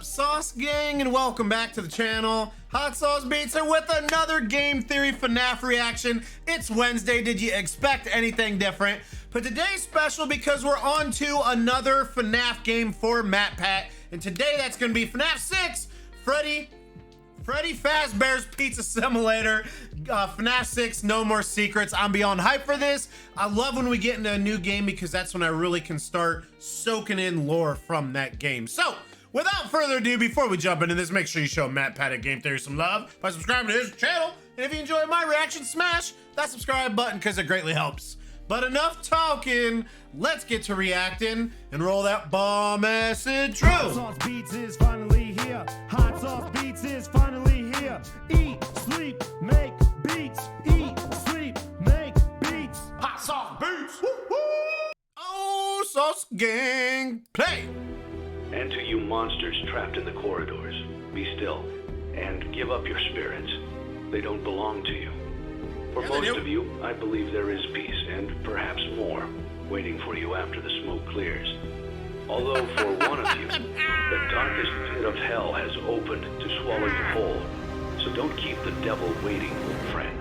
up, Sauce Gang, and welcome back to the channel. Hot Sauce Beats here with another Game Theory FNAF reaction. It's Wednesday. Did you expect anything different? But today's special because we're on to another FNAF game for MatPat. And today that's going to be FNAF 6, Freddy Fazbear's Pizza Simulator, FNAF 6, No More Secrets. I'm beyond hype for this. I love when we get into a new game because that's when I really can start soaking in lore from that game. So, without further ado, before we jump into this, make sure you show MatPat at Game Theory some love by subscribing to his channel. And if you enjoy my reaction, smash that subscribe button because it greatly helps. But enough talking, let's get to reacting and roll that bomb ass intro. Hot Sauce Beats is finally here. Hot Sauce Beats is finally here. Eat, sleep, make beats. Eat, sleep, make beats. Hot Sauce Beats. Woo woo. Oh, Sauce Gang, play. And to you monsters trapped in the corridors, be still and give up your spirits. They don't belong to you. For most of you, I believe there is peace and perhaps more waiting for you after the smoke clears. Although for one of you, the darkest pit of hell has opened to swallow you whole. So don't keep the devil waiting, friend.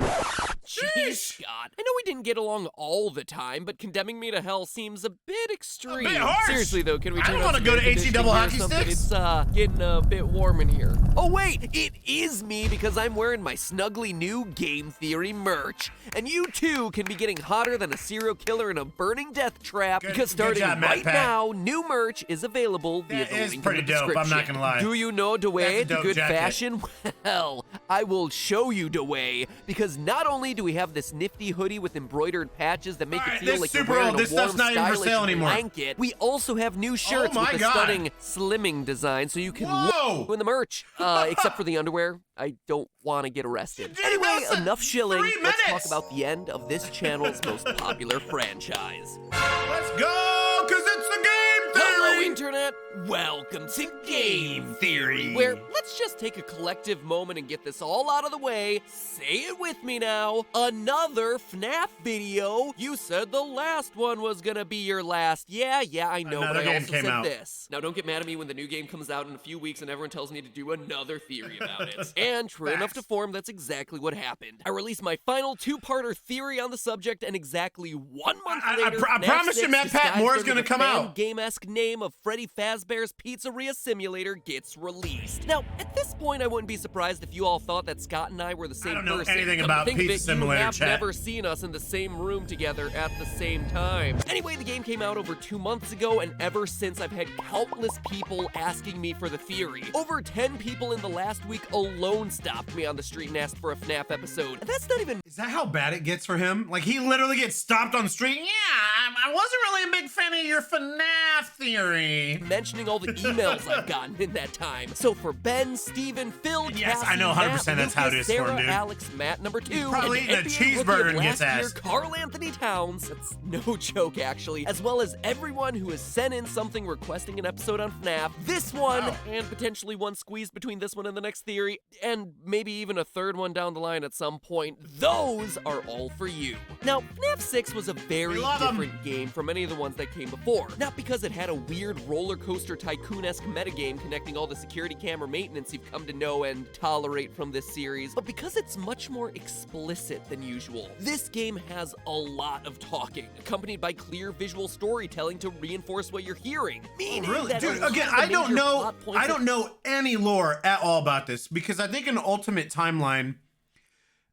Jeez, God. I know we didn't get along all the time, but condemning me to hell seems a bit extreme. A bit harsh. Seriously, though, can we turn I don't want to go to HE double hockey sticks. It's getting a bit warm in here. Oh, wait, it is me because I'm wearing my snuggly new Game Theory merch. And you, too, can be getting hotter than a serial killer in a burning death trap because starting right now, new merch is available via the link in the description. I'm not going to lie. Do you know the way to good jacket. fashion? Well, I will show you the way because not only do we have this nifty hoodie with embroidered patches that make it feel like you're wearing a warm, stylish blanket. We also have new shirts with a stunning slimming design so you can look in the merch. Except for the underwear. I don't want to get arrested. Anyway, enough shilling. Let's talk about the end of this channel's most popular franchise. Let's go, because it's the Game Theory. Hello, Internet. Welcome to Game Theory, where let's just take a collective moment and get this all out of the way. Say it with me now. Another FNAF video. You said the last one was gonna be your last. Yeah, I know, but I also said this. Now, don't get mad at me when the new game comes out in a few weeks and everyone tells me to do another theory about it. And true enough to form, that's exactly what happened. I released my final two-parter theory on the subject, and exactly 1 month later, I promise you, MatPat, more is gonna come out. Game-esque name of Freddy Fazbear's Pizzeria Simulator gets released. Now, at this point, I wouldn't be surprised if you all thought that Scott and I were the same person. I don't know anything about Pizza Simulator, you have chat. never seen us in the same room together at the same time. Anyway, the game came out over 2 months ago, and ever since I've had countless people asking me for the theory. Over 10 people in the last week alone stopped me on the street and asked for a FNAF episode. And that's not even... Is that how bad it gets for him? Like, he literally gets stopped on the street. Yeah, I wasn't really a big fan of your FNAF theory. Mentioning all the emails I've gotten in that time. So for Ben, Steven, Phil, yes, Cassie, I know 100% Matt, that's how it Lucas, is for him, Sarah, dude. Alex, Matt number 2, probably and eating a cheeseburger and gets asked. Carl Anthony Towns, that's no joke actually, as well as everyone who has sent in something requesting an episode on FNAF. This one, and potentially one squeezed between this one and the next theory, and maybe even a third one down the line at some point. Those are all for you. Now, FNAF 6 was a very different game from any of the ones that came before. Not because it had a weird roller coaster tycoon-esque metagame connecting all the security camera maintenance you've come to know and tolerate from this series, but because it's much more explicit than usual. This game has a lot of talking, accompanied by clear visual storytelling to reinforce what you're hearing. Meaning that dude, again, I don't know any lore at all about this because I think in Ultimate Timeline,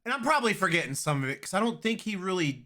and I'm probably forgetting some of it because I don't think he really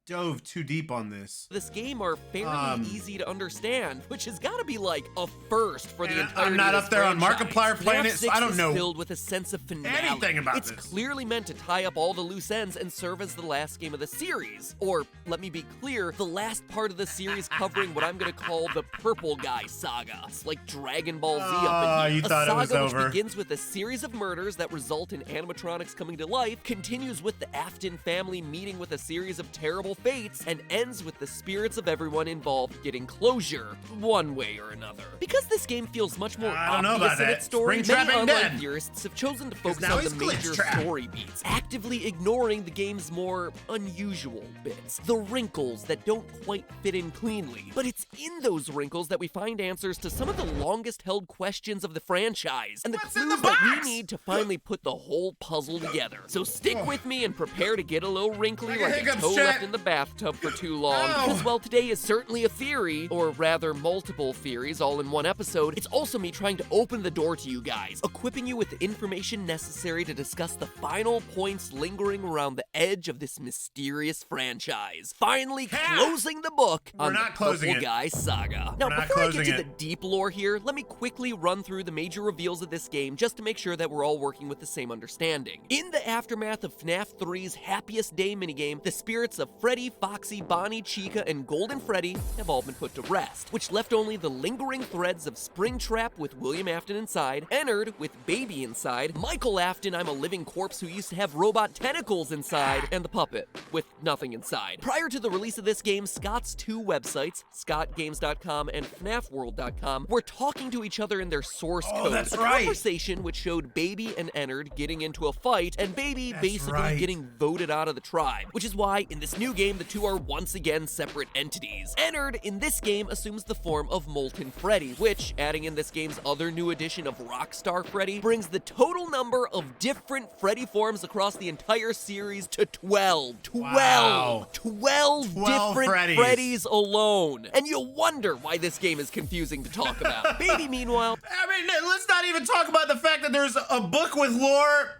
dove too deep on this. This game are fairly easy to understand, which has got to be like a first for the entire. I'm not up there on Markiplier playing it, so I don't know. Filled with a sense of finale. Anything about this. It's clearly meant to tie up all the loose ends and serve as the last game of the series, or let me be clear, the last part of the series covering what I'm going to call the Purple Guy saga. It's like Dragon Ball Z up in here. You thought it was over. Which begins with a series of murders that result in animatronics coming to life, continues with the Afton family meeting with a series of terrible final fates, and ends with the spirits of everyone involved getting closure, one way or another. Because this game feels much more I don't know about obvious in that. its story, Springtrap many ain't online dead. theorists have chosen to focus now on the he's major Glitchtrap. story beats, actively ignoring the game's more unusual bits, the wrinkles that don't quite fit in cleanly. But it's in those wrinkles that we find answers to some of the longest held questions of the franchise, and the What's in clues the that we box? need to finally put the whole puzzle together. So stick with me and prepare to get a little wrinkly I got like a hiccups, toe chat. left in the bathtub for too long. Ow. Because while today is certainly a theory, or rather multiple theories all in one episode, it's also me trying to open the door to you guys, equipping you with the information necessary to discuss the final points lingering around the edge of this mysterious franchise. Finally closing the book on not the closing Purple it. Guy saga. Now, We're not before I get closing to it. the deep lore here, let me quickly run through the major reveals of this game just to make sure that we're all working with the same understanding. In the aftermath of FNAF 3's Happiest Day minigame, the spirits of Freddy, Foxy, Bonnie, Chica, and Golden Freddy have all been put to rest, which left only the lingering threads of Springtrap with William Afton inside, Ennard with Baby inside, Michael Afton, I'm a living corpse who used to have robot tentacles inside, and the puppet with nothing inside. Prior to the release of this game, Scott's two websites, scottgames.com and fnafworld.com, were talking to each other in their source code. that's a right. conversation which showed Baby and Ennard getting into a fight, and Baby basically right. getting voted out of the tribe, which is why in this new game the two are once again separate entities. Ennard in this game assumes the form of Molten Freddy, which, adding in this game's other new edition of Rockstar Freddy, brings the total number of different Freddy forms across the entire series to 12. 12! Wow. 12 different Freddys. Freddys alone. And you'll wonder why this game is confusing to talk about. Baby, meanwhile, I mean, let's not even talk about the fact that there's a book with lore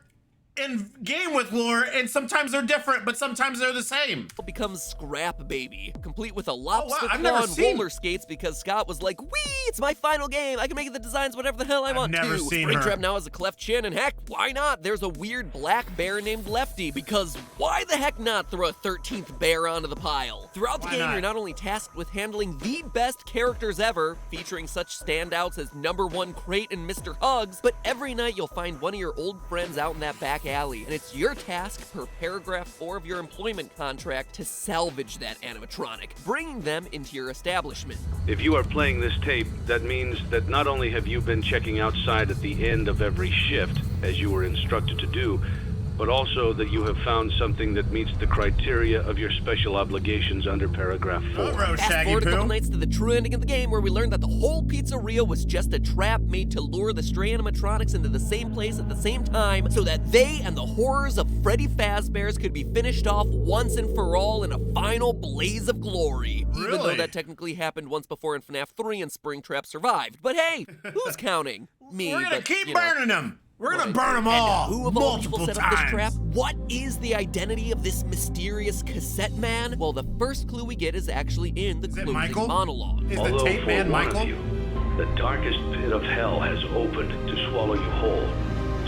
and game with lore, and sometimes they're different, but sometimes they're the same. becomes Scrap Baby, complete with a I've lobster never claw and seen- roller skates because Scott was like, "Wee, it's my final game. I can make the designs whatever the hell I want never to." seen her. Springtrap now has a cleft chin, and heck, why not? There's a weird black bear named Lefty, because why the heck not throw a 13th bear onto the pile? Throughout the Why game, not? you're not only tasked with handling the best characters ever, featuring such standouts as #1 Crate and Mr. Hugs, but every night you'll find one of your old friends out in that back alley, and it's your task per paragraph 4 of your employment contract to salvage that animatronic, bringing them into your establishment. If you are playing this tape, that means that not only have you been checking outside at the end of every shift, as you were instructed to do, but also that you have found something that meets the criteria of your special obligations under paragraph 4. Ruh-roh, Fast Shaggy forward a couple Poo. nights to the true ending of the game, where we learned that the whole pizzeria was just a trap made to lure the stray animatronics into the same place at the same time, so that they and the horrors of Freddy Fazbear's could be finished off once and for all in a final blaze of glory. Even though Really? that technically happened once before in FNAF 3 and Springtrap survived. But hey, who's counting? Me. We're gonna but, keep you know. burning them. We're gonna Right. burn them And all who of all people multiple set up this times. trap? What is the identity of this mysterious cassette man? Well, the first clue we get is actually in the Is it closing Michael? monologue. Is the Although tape for man one Michael? of you, the darkest pit of hell has opened to swallow you whole.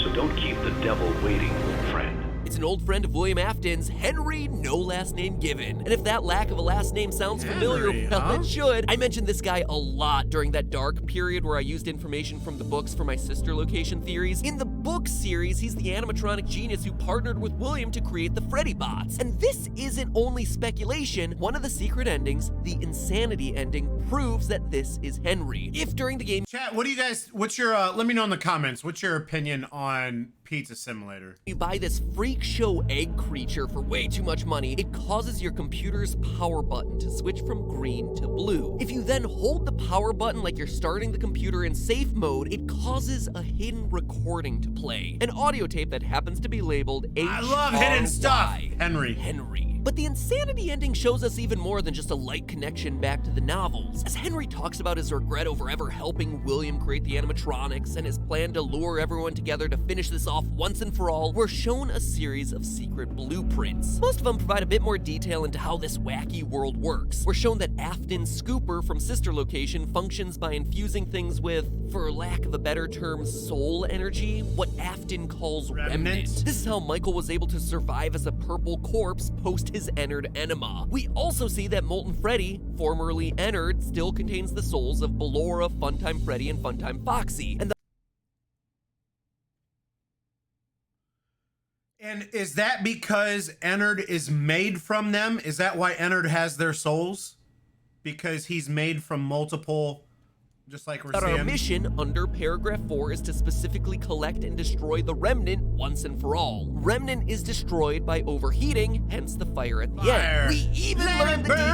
So don't keep the devil waiting, old friend. It's an old friend of William Afton's, Henry, no last name given. And if that lack of a last name sounds familiar, Henry, well, huh? it should. I mentioned this guy a lot during that dark period where I used information from the books for my sister location theories. In the book series, he's the animatronic genius who partnered with William to create the Freddy bots. And this isn't only speculation. One of the secret endings, the insanity ending, proves that this is Henry. If during the game Chat, what do you guys, what's your, let me know in the comments, what's your opinion on Pizza Simulator? you buy this freak show egg creature for way too much money, it causes your computer's power button to switch from green to blue. If you then hold the power button like you're starting the computer in safe mode, it causes a hidden recording to play. An audio tape that happens to be labeled I love hidden stuff, HRY. Henry. Henry. But the insanity ending shows us even more than just a light connection back to the novels. As Henry talks about his regret over ever helping William create the animatronics and his plan to lure everyone together to finish this off once and for all, we're shown a series of secret blueprints. Most of them provide a bit more detail into how this wacky world works. We're shown that Afton's scooper from Sister Location functions by infusing things with, for lack of a better term, soul energy, what Afton calls remnant. This is how Michael was able to survive as a purple corpse post his Ennard enema. We also see that Molten Freddy, formerly Ennard, still contains the souls of Ballora, Funtime Freddy, and Funtime Foxy. And And is that because Ennard is made from them? Is that why Ennard has their souls? Because he's made from multiple, just like we're saying. Our mission under paragraph 4 is to specifically collect and destroy the Remnant once and for all. Remnant is destroyed by overheating, hence the fire at the end. We even learned the detail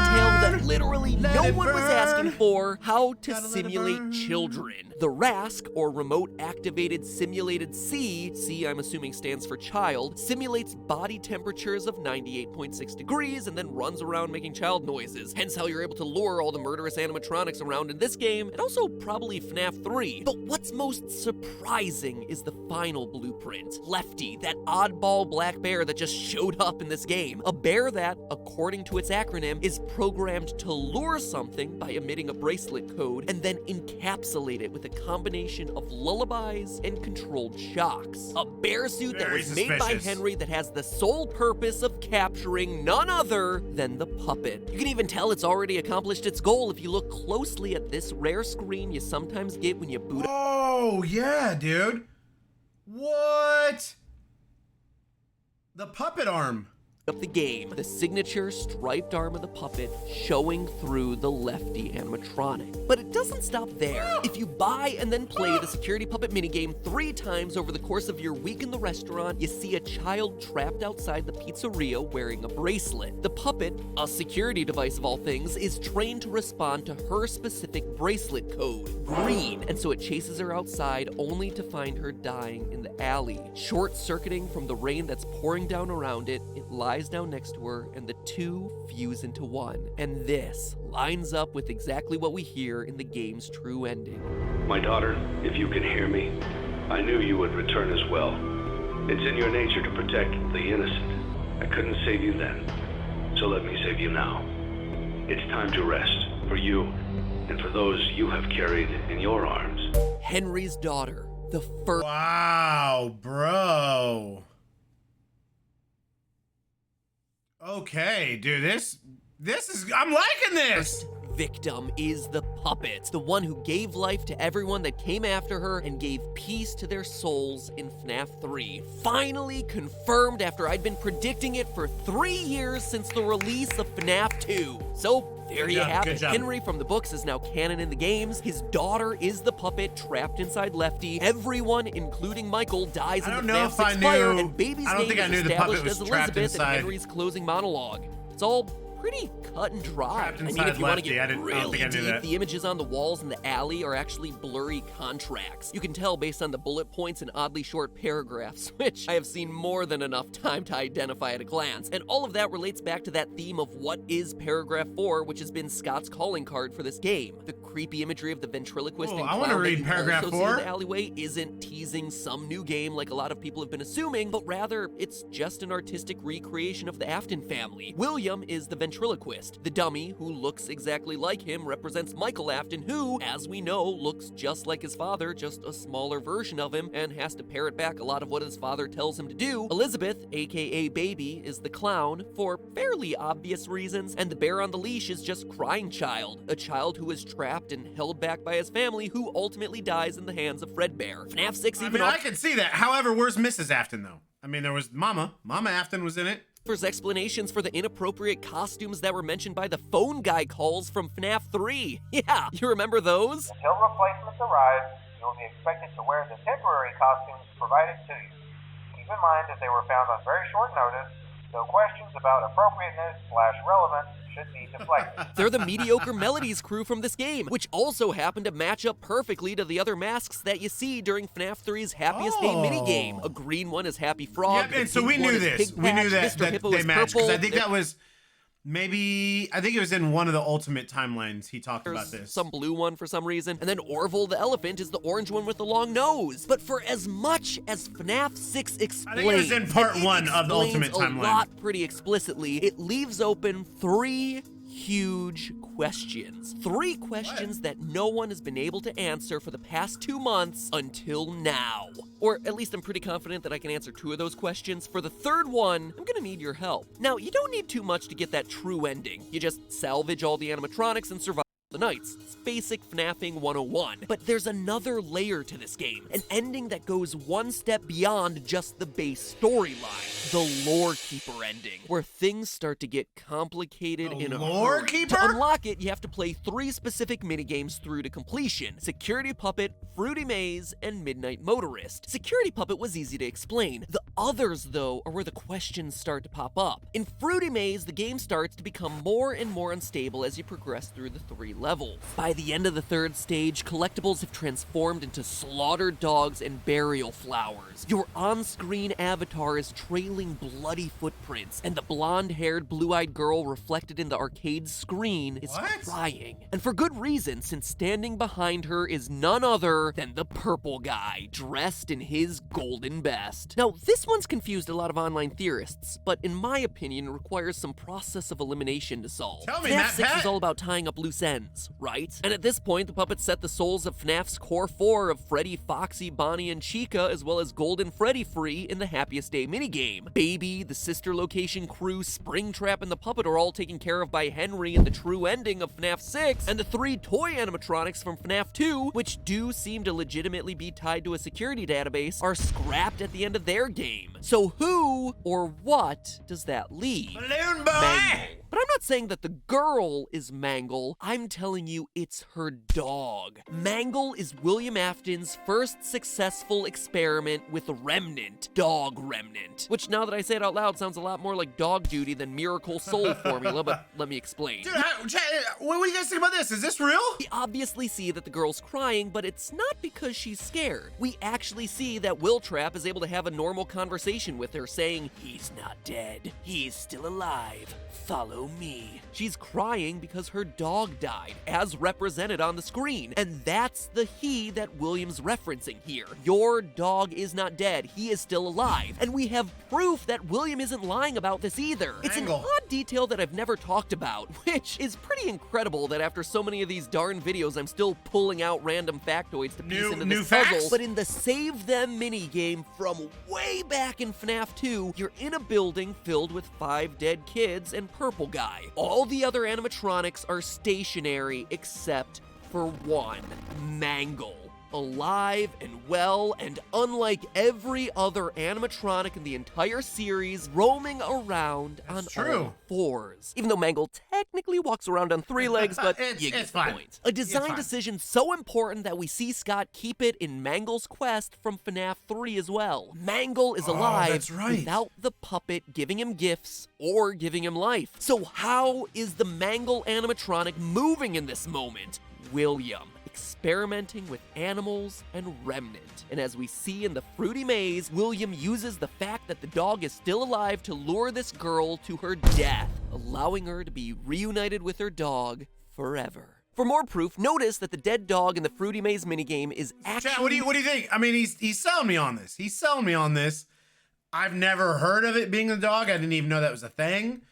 that literally no one was asking for, how to simulate children. The RASC, or Remote Activated Simulated C, I'm assuming stands for child, simulates body temperatures of 98.6 degrees and then runs around making child noises. Hence how you're able to lure all the murderous animatronics around in this game, and also probably FNAF 3. But what's most surprising is the final blueprint. Lefty, that oddball black bear that just showed up in this game. A bear that, according to its acronym, is programmed to lure something by emitting a bracelet code and then encapsulate it with a combination of lullabies and controlled shocks. A bear suit that was made by Henry that has the sole purpose of capturing none other than the puppet. You can even tell it's already accomplished its goal if you look closely at this rare screen you sometimes get when you boot up. Oh, yeah, dude. What? The puppet arm. The game, the signature striped arm of the puppet showing through the Lefty animatronic. But it doesn't stop there. If you buy and then play the security puppet minigame 3 times over the course of your week in the restaurant, you see a child trapped outside the pizzeria wearing a bracelet. The puppet, a security device of all things, is trained to respond to her specific bracelet code, green, and so it chases her outside only to find her dying in the alley. Short-circuiting from the rain that's pouring down around it, it lies down next to her, and the two fuse into one. And this lines up with exactly what we hear in the game's true ending. My daughter, if you can hear me, I knew you would return as well. It's in your nature to protect the innocent. I couldn't save you then, so let me save you now. It's time to rest, for you, and for those you have carried in your arms. Henry's daughter, the first— Wow, bro. Okay, dude, this is, I'm liking this. Victim is the puppet, the one who gave life to everyone that came after her and gave peace to their souls in FNAF 3. Finally confirmed after I'd been predicting it for 3 years since the release of FNAF 2. So there you have it. Henry from the books is now canon in the games. His daughter is the puppet trapped inside Lefty. Everyone, including Michael, dies in the FNAF 6 fire, and baby's name is established as Elizabeth in Henry's closing monologue. It's all pretty cut and dry. I mean, if you want to get really deep, the images on the walls in the alley are actually blurry contracts. You can tell based on the bullet points and oddly short paragraphs, which I have seen more than enough time to identify at a glance. And all of that relates back to that theme of what is paragraph 4, which has been Scott's calling card for this game. The creepy imagery of the ventriloquist and clown that you also see in the alleyway isn't teasing some new game like a lot of people have been assuming, but rather it's just an artistic recreation of the Afton family. William is the ventriloquist. The dummy, who looks exactly like him, represents Michael Afton, who, as we know, looks just like his father, just a smaller version of him, and has to parrot back a lot of what his father tells him to do. Elizabeth, aka Baby, is the clown, for fairly obvious reasons, and the bear on the leash is just Crying Child, a child who is trapped and held back by his family, who ultimately dies in the hands of Fredbear. FNAF 6 even I can see that. However, where's Mrs. Afton, though? I mean, there was Mama Afton was in it. Offers explanations for the inappropriate costumes that were mentioned by the phone guy calls from FNAF 3. Yeah, you remember those? Until replacements arrive, you will be expected to wear the temporary costumes provided to you. Keep in mind that they were found on very short notice, so questions about appropriateness/relevance should be deflected. They're the Mediocre Melodies crew from this game, which also happen to match up perfectly to the other masks that you see during FNAF 3's Happiest Day minigame. A green one is Happy Frog. Yep, and so we knew this. We knew that they matched, because I think that was I think it was in one of the Ultimate timelines he talked about this. Some blue one for some reason. And then Orville the elephant is the orange one with the long nose. But for as much as FNAF 6 explains, I think it was in part 1 of the Ultimate timeline. A lot pretty explicitly, it leaves open 3 huge questions. 3 questions that no one has been able to answer for the past 2 months until now. Or at least I'm pretty confident that I can answer 2 of those questions. For the third one, I'm gonna need your help. Now, you don't need too much to get that true ending. You just salvage all the animatronics and survive the nights. It's basic FNAFing 101. But there's another layer to this game, an ending that goes one step beyond just the base storyline. the Lore Keeper ending, where things start to get complicated in a Lore hurry. Keeper? To unlock it, you have to play 3 specific minigames through to completion: Security Puppet, Fruity Maze, and Midnight Motorist. Security Puppet was easy to explain. The others, though, are where the questions start to pop up. In Fruity Maze, the game starts to become more and more unstable as you progress through the 3 levels. By the end of the 3rd stage, collectibles have transformed into slaughtered dogs and burial flowers. Your on-screen avatar is trailing bloody footprints, and the blonde-haired, blue-eyed girl reflected in the arcade screen is crying. And for good reason, since standing behind her is none other than the purple guy, dressed in his golden best. Now, this one's confused a lot of online theorists, but in my opinion, requires some process of elimination to solve. Tell me, FNAF Matt 6 Pat. is all about tying up loose ends, right? And at this point, the puppet set the souls of FNAF's core 4 of Freddy, Foxy, Bonnie, and Chica, as well as Golden Freddy free in the Happiest Day minigame. Baby, the sister location crew, Springtrap, and the puppet are all taken care of by Henry in the true ending of FNAF 6, and the 3 toy animatronics from FNAF 2, which do seem to legitimately be tied to a security database, are scrapped at the end of their game. So who or what does that leave? Balloon Boy! Mangle. But I'm not saying that the girl is Mangle, I'm telling you it's her dog. Mangle is William Afton's first successful experiment with Remnant, Dog Remnant. Which, now that I say it out loud, sounds a lot more like Dog Duty than Miracle Soul Formula, but let me explain. Dude, what do you guys think about this? Is this real? We obviously see that the girl's crying, but it's not because she's scared. We actually see that Will Trap is able to have a normal conversation with her, saying, "He's not dead. He's still alive. Follow me." She's crying because her dog died, as represented on the screen. And that's the he that William's referencing here. Your dog is not dead. He is still alive. And we have proof that William isn't lying about this either. It's an Mangle. odd detail that I've never talked about, which is pretty incredible that after so many of these darn videos, I'm still pulling out random factoids to piece into New this puzzle. facts? But in the Save Them minigame from way back in FNAF 2, you're in a building filled with 5 dead kids and Purple Guy. All the other animatronics are stationary except for one, Mangle. Alive and well, and unlike every other animatronic in the entire series, roaming around on all 4s. Even though Mangle technically walks around on 3 legs, but you get the point. A design decision so important that we see Scott keep it in Mangle's quest from FNAF 3 as well. Mangle is alive that's right. without the puppet giving him gifts or giving him life. So how is the Mangle animatronic moving in this moment? William, experimenting with animals and Remnant. And as we see in the Fruity Maze, William uses the fact that the dog is still alive to lure this girl to her death, allowing her to be reunited with her dog forever. For more proof, notice that the dead dog in the Fruity Maze minigame is actually... Chat, what do you think? I mean, he's selling me on this. He's selling me on this. I've never heard of it being the dog. I didn't even know that was a thing.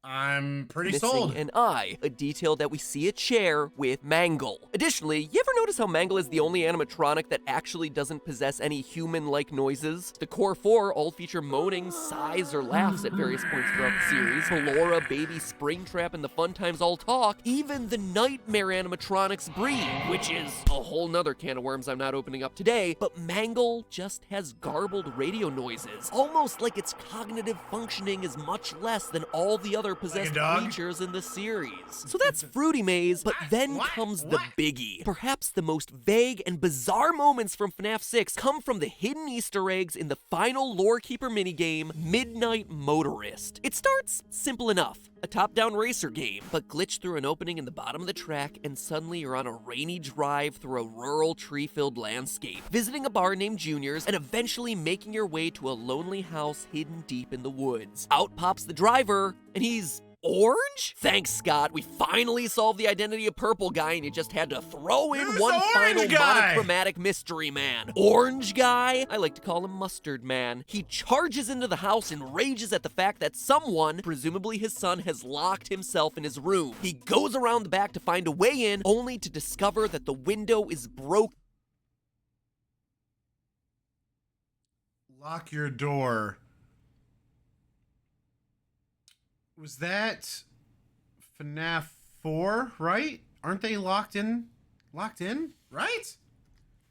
I'm pretty sold. An eye, a detail that we see a chair with Mangle. Additionally, you ever notice how Mangle is the only animatronic that actually doesn't possess any human-like noises? The core 4 all feature moaning, sighs, or laughs at various points throughout the series. Ballora, Baby, Springtrap, and the Fun Times all talk. Even the Nightmare animatronics breathe, which is a whole nother can of worms I'm not opening up today, but Mangle just has garbled radio noises, almost like its cognitive functioning is much less than all the other possessed creatures in the series. So that's Fruity Maze, but then comes the biggie. Perhaps the most vague and bizarre moments from FNAF 6 come from the hidden Easter eggs in the final Lore Keeper minigame, Midnight Motorist. It starts simple enough. A top-down racer game, but glitch through an opening in the bottom of the track, and suddenly you're on a rainy drive through a rural tree-filled landscape, visiting a bar named Junior's, and eventually making your way to a lonely house hidden deep in the woods. Out pops the driver, and he's orange? Thanks, Scott. We finally solved the identity of Purple Guy, and you just had to throw in Who's one the final orange guy? monochromatic mystery man. Orange Guy? I like to call him Mustard Man. He charges into the house and rages at the fact that someone, presumably his son, has locked himself in his room. He goes around the back to find a way in, only to discover that the window is broken. Lock your door. Was that FNAF 4, right? Aren't they locked in? Locked in, right?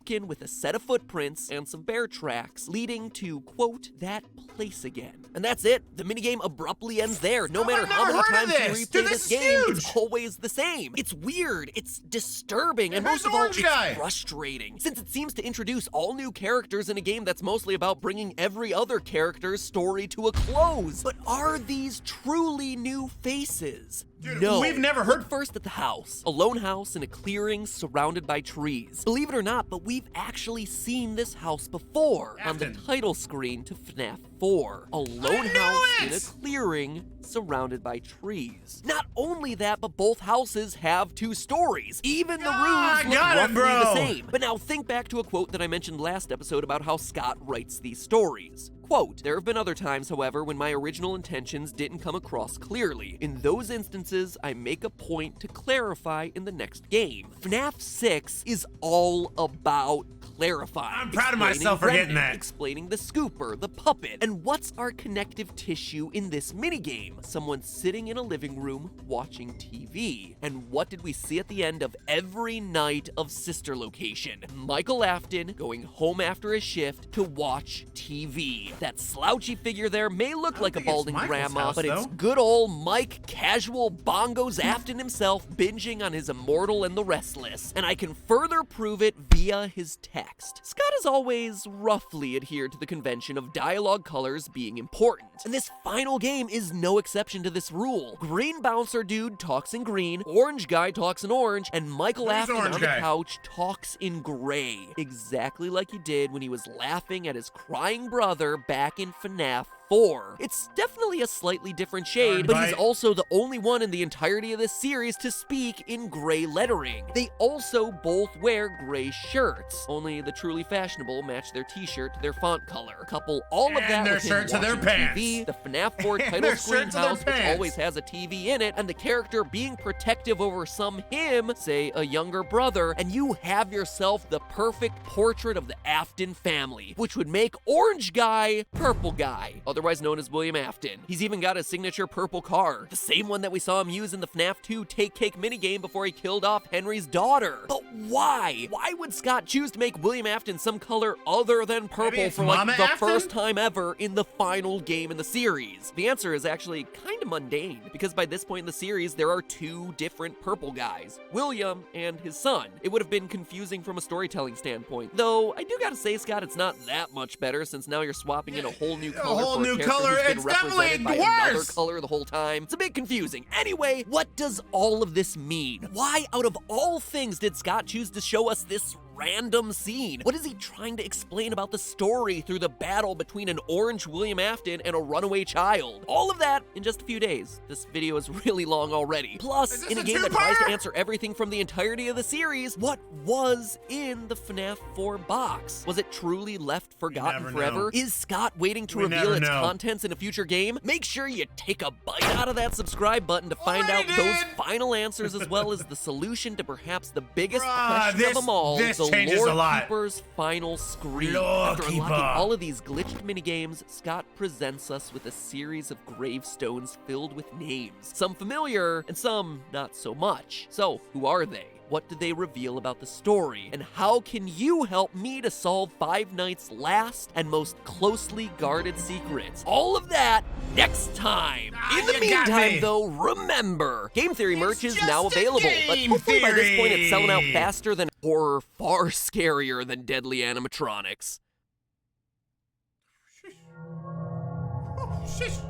pumpkin with a set of footprints and some bear tracks, leading to, quote, that place again. And that's it. The minigame abruptly ends there. No matter how many times you replay this game, it's always the same. It's weird, it's disturbing, and most of all, it's frustrating, since it seems to introduce all new characters in a game that's mostly about bringing every other character's story to a close. But are these truly new faces? Dude, no. we've never heard. Look first at the house. A lone house in a clearing surrounded by trees. Believe it or not, but we've actually seen this house before on the title screen to Fnaf 4. A lone house in a clearing surrounded by trees. Not only that, but both houses have two stories. Even the rooms look roughly the same. But now think back to a quote that I mentioned last episode about how Scott writes these stories. Quote, there have been other times, however, when my original intentions didn't come across clearly. In those instances, I make a point to clarify in the next game. FNAF 6 is all about clarifying. I'm proud of myself for getting that. Explaining the scooper, the puppet, and what's our connective tissue in this minigame? Someone sitting in a living room watching TV. And what did we see at the end of every night of Sister Location? Michael Afton going home after his shift to watch TV. That slouchy figure there may look like a balding grandma, but it's good old Mike Casual Bongos Afton himself binging on his Immortal and the Restless. And I can further prove it via his text. Scott has always roughly adhered to the convention of dialogue colors being important. And this final game is no exception to this rule. Green bouncer dude talks in green, orange guy talks in orange, and Michael Afton on the couch talks in gray. Exactly like he did when he was laughing at his crying brother back in FNAF 4. It's definitely a slightly different shade, but he's also the only one in the entirety of this series to speak in gray lettering. They also both wear gray shirts, only the truly fashionable match their t-shirt to their font color. Couple all of that with him watching TV, the FNAF 4 title screen house, which always has a TV in it, and the character being protective over some him, say a younger brother, and you have yourself the perfect portrait of the Afton family, which would make orange guy purple guy, otherwise known as William Afton. He's even got a signature purple car, the same one that we saw him use in the FNAF 2 Take Cake minigame before he killed off Henry's daughter. But why? Why would Scott choose to make William Afton some color other than purple for like the first time ever in the final game in the series? The answer is actually kind of mundane, because by this point in the series, there are two different purple guys, William and his son. It would have been confusing from a storytelling standpoint, though I do gotta say, Scott, it's not that much better, since now you're swapping in a whole new color for a character who's been represented by another color the whole time. It's a bit confusing. Anyway, what does all of this mean? Why, out of all things, did Scott choose to show us this random scene? What is he trying to explain about the story through the battle between an orange William Afton and a runaway child? All of that in just a few days. This video is really long already. Plus, in a game that tries to answer everything from the entirety of the series, what was in the FNAF 4 box? Was it truly left forgotten forever? Is Scott waiting to reveal its contents in a future game? Make sure you take a bite out of that subscribe button to find out those final answers, as well as the solution to perhaps the biggest question of them all, the Lore Keeper's final screen. After unlocking all of these glitched minigames, Scott presents us with a series of gravestones filled with names. Some familiar, and some not so much. So, who are they? What do they reveal about the story? And how can you help me to solve Five Nights' last and most closely guarded secrets? All of that next time. In the meantime, though, remember, Game Theory merch is now available. But hopefully by this point it's selling out faster than horror, far scarier than deadly animatronics.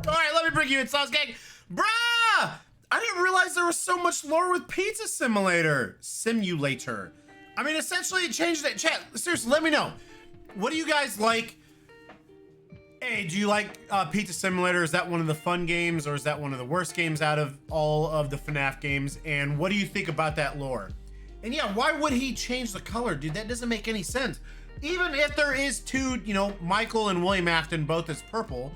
All right, let me bring you in, Sauce Gang. Bruh! I didn't realize there was so much lore with Pizza Simulator. I mean, essentially it changed that. Chat, seriously, let me know. What do you guys like? Hey, do you like Pizza Simulator? Is that one of the fun games, or is that one of the worst games out of all of the FNAF games? And what do you think about that lore? And yeah, why would he change the color? Dude, that doesn't make any sense. Even if there is two, you know, Michael and William Afton both as purple,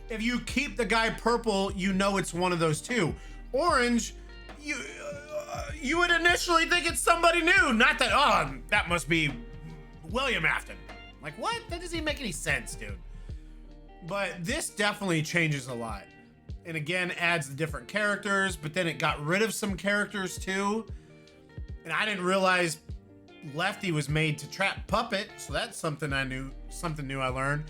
if you keep the guy purple, you know it's one of those two. Orange, you would initially think it's somebody new, not that, oh, that must be William Afton. Like, what? That doesn't even make any sense, dude. But this definitely changes a lot. And again, adds the different characters, but then it got rid of some characters too. And I didn't realize Lefty was made to trap Puppet, so that's something new I learned.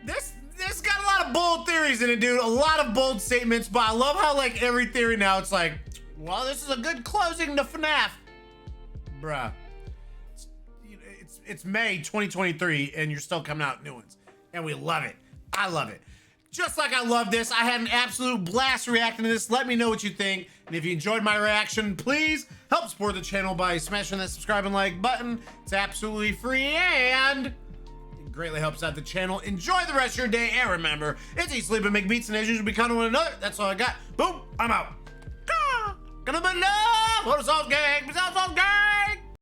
This got a lot of bold theories in it, dude. A lot of bold statements, but I love how like every theory now it's like, well, this is a good closing to FNAF. Bruh. It's May 2023 and you're still coming out with new ones. And we love it. I love it. Just like I love this, I had an absolute blast reacting to this. Let me know what you think. And if you enjoyed my reaction, please help support the channel by smashing that subscribe and like button. It's absolutely free and it greatly helps out the channel. Enjoy the rest of your day. And remember, it's eat, sleep, and make beats. And as usual, be kind to one another. That's all I got. Boom, I'm out. Gonna be love. What a sauce gang. Sauce gang.